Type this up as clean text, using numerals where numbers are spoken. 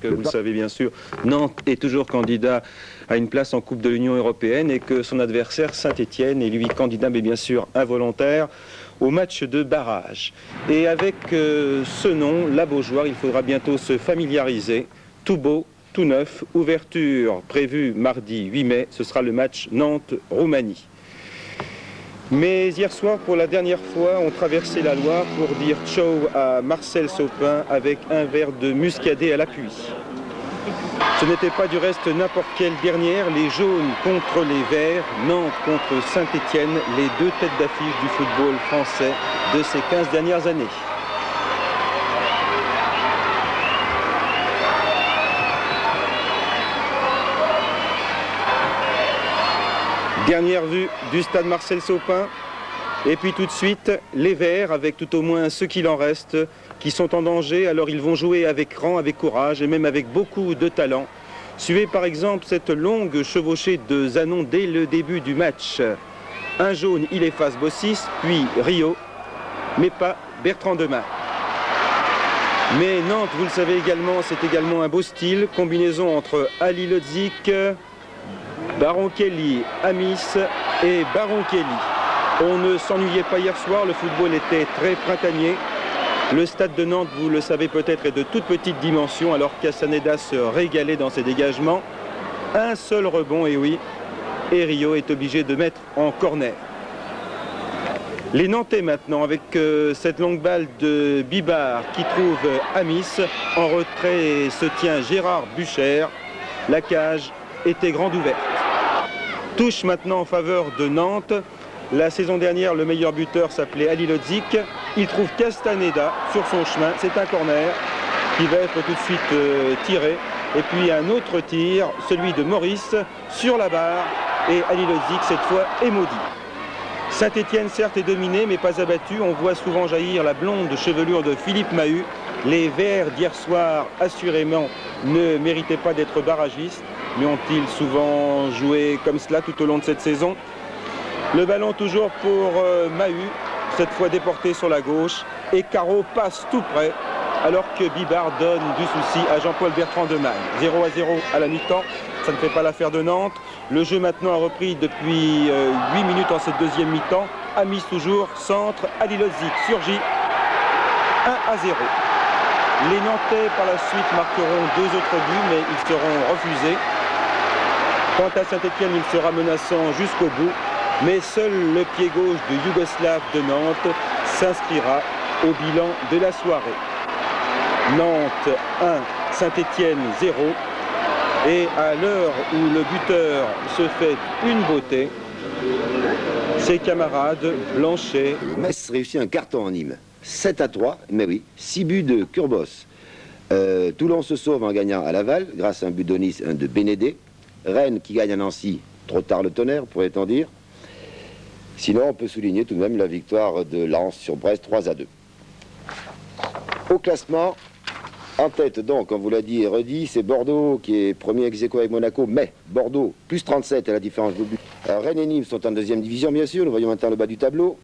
que vous le savez bien sûr, Nantes est toujours candidat à une place en Coupe de l'Union européenne et que son adversaire Saint-Étienne est lui candidat, mais bien sûr involontaire, au match de barrage. Et avec ce nom, la Beaujoire, il faudra bientôt se familiariser. Tout beau, tout neuf, ouverture prévue mardi 8 mai, ce sera le match Nantes-Roumanie. Mais hier soir, pour la dernière fois, on traversait la Loire pour dire ciao à Marcel Sopin avec un verre de muscadet à l'appui. Ce n'était pas du reste n'importe quelle dernière, les jaunes contre les verts, Nantes contre Saint-Étienne, les deux têtes d'affiche du football français de ces 15 dernières années. Dernière vue du stade Marcel Sopin. Et puis tout de suite, les Verts, avec tout au moins ceux qu'il en reste, qui sont en danger. Alors ils vont jouer avec rang, avec courage et même avec beaucoup de talent. Suivez par exemple cette longue chevauchée de Zanon dès le début du match. Un jaune, il efface Bossis, puis Rio, mais pas Bertrand Demain. Mais Nantes, vous le savez également, c'est également un beau style. Combinaison entre Ali Lodzik, Baron Kelly, Amis et Baron Kelly. On ne s'ennuyait pas hier soir, le football était très printanier. Le stade de Nantes, vous le savez peut-être, est de toute petite dimension, alors Castaneda se régalait dans ses dégagements. Un seul rebond, et oui, et Rio est obligé de mettre en corner. Les Nantais maintenant, avec cette longue balle de Bibard qui trouve Amis. En retrait se tient Gérard Bucher. La cage était grande ouverte. Touche maintenant en faveur de Nantes. La saison dernière, le meilleur buteur s'appelait Ali Lodzik. Il trouve Castaneda sur son chemin. C'est un corner qui va être tout de suite tiré. Et puis un autre tir, celui de Maurice, sur la barre. Et Ali Lodzik, cette fois, est maudit. Saint-Étienne, certes, est dominé, mais pas abattu. On voit souvent jaillir la blonde chevelure de Philippe Mahut. Les Verts d'hier soir, assurément, ne méritaient pas d'être barragistes. Mais ont-ils souvent joué comme cela tout au long de cette saison? Le ballon toujours pour Mahut, cette fois déporté sur la gauche. Et Caro passe tout près, alors que Bibard donne du souci à Jean-Paul Bertrand de Magne. 0-0 à la mi-temps, ça ne fait pas l'affaire de Nantes. Le jeu maintenant a repris depuis 8 minutes en cette deuxième mi-temps. Amis toujours, centre, Ali Lodzik surgit, 1-0. Les Nantais par la suite marqueront 2 autres buts, mais ils seront refusés. Quant à Saint-Étienne, il sera menaçant jusqu'au bout, mais seul le pied gauche du Yougoslave de Nantes s'inscrira au bilan de la soirée. Nantes 1, Saint-Étienne 0. Et à l'heure où le buteur se fait une beauté, ses camarades Blanchet. Metz réussit un carton en Nîmes. 7-3, mais oui, 6 buts de Kurbos. Toulon se sauve en gagnant à Laval, grâce à un but d'Onis, un de Bénédé. Rennes qui gagne à Nancy, trop tard le tonnerre, pourrait-on dire. Sinon, on peut souligner tout de même la victoire de Lens sur Brest, 3-2. Au classement, en tête donc, comme vous l'a dit et redit, c'est Bordeaux qui est premier ex-aequo avec Monaco, mais Bordeaux, plus 37 à la différence de but. Alors, Rennes et Nîmes sont en deuxième division, bien sûr, nous voyons maintenant le bas du tableau.